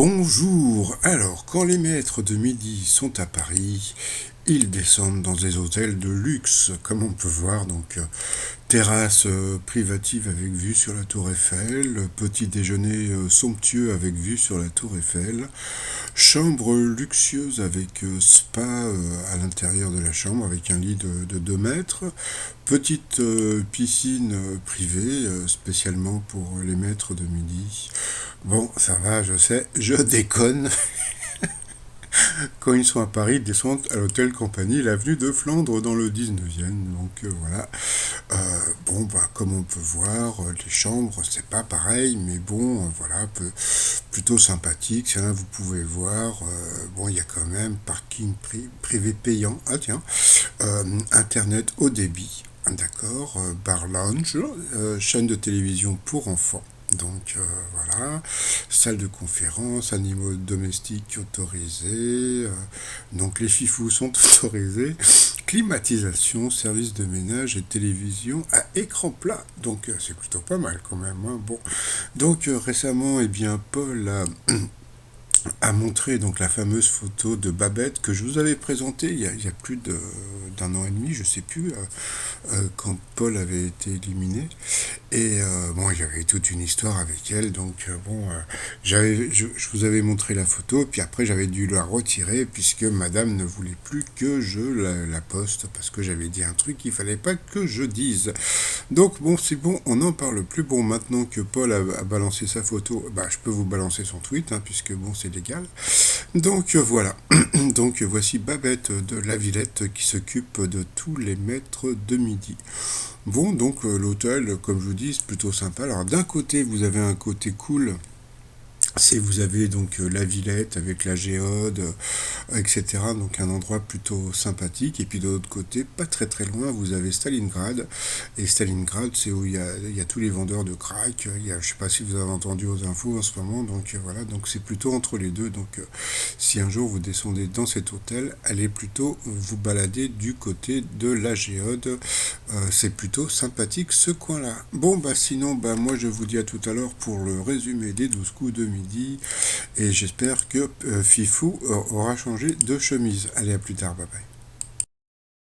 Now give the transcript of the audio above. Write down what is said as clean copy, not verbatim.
Bonjour. Alors, quand les maîtres de midi sont à Paris, ils descendent dans des hôtels de luxe, comme on peut voir, terrasse privative avec vue sur la Tour Eiffel, petit déjeuner somptueux avec vue sur la Tour Eiffel, chambre luxueuse avec spa à l'intérieur de la chambre avec un lit de 2 mètres, petite piscine privée spécialement pour les maîtres de midi. Bon, ça va, je sais, je déconne. Quand ils sont à Paris, ils descendent à l'hôtel Compagnie, l'avenue de Flandre dans le 19e. Voilà. Bon, bah, comme on peut voir, les chambres, c'est pas pareil, mais bon, voilà, plutôt sympathique. Là, vous pouvez voir, bon, il y a quand même parking privé payant. Ah tiens, internet haut débit. D'accord, bar lounge, chaîne de télévision pour enfants. Voilà, salle de conférence, animaux domestiques autorisés, donc les fifous sont autorisés, climatisation, service de ménage et télévision à écran plat, c'est plutôt pas mal quand même, hein. Bon, récemment, eh bien, Paul a montré donc la fameuse photo de Babette que je vous avais présentée il y a plus d'un an et demi, je sais plus, quand Paul avait été éliminé. Et bon, il y avait toute une histoire avec elle, je vous avais montré la photo, puis après j'avais dû la retirer puisque Madame ne voulait plus que je la poste parce que j'avais dit un truc qu'il fallait pas que je dise. Donc bon, c'est bon, on n'en parle plus. Bon, maintenant que Paul a balancé sa photo, bah je peux vous balancer son tweet, hein, puisque bon, c'est légal. Voilà. Voici Babette de la Villette qui s'occupe de tous les maîtres de midi. Bon, l'hôtel, comme je vous dis, c'est plutôt sympa. Alors d'un côté, vous avez un côté cool. Vous avez la Villette avec la Géode, etc. Donc un endroit plutôt sympathique. Et puis de l'autre côté, pas très très loin, vous avez Stalingrad. Et Stalingrad, c'est où il y a tous les vendeurs de crack. Je sais pas si vous avez entendu aux infos en ce moment. Voilà, c'est plutôt entre les deux. Si un jour vous descendez dans cet hôtel, allez plutôt vous balader du côté de la Géode. C'est plutôt sympathique ce coin-là. Bon, sinon, moi je vous dis à tout à l'heure pour le résumé des 12 coups de midi. Et j'espère que Fifou aura changé de chemise. Allez, à plus tard, bye bye.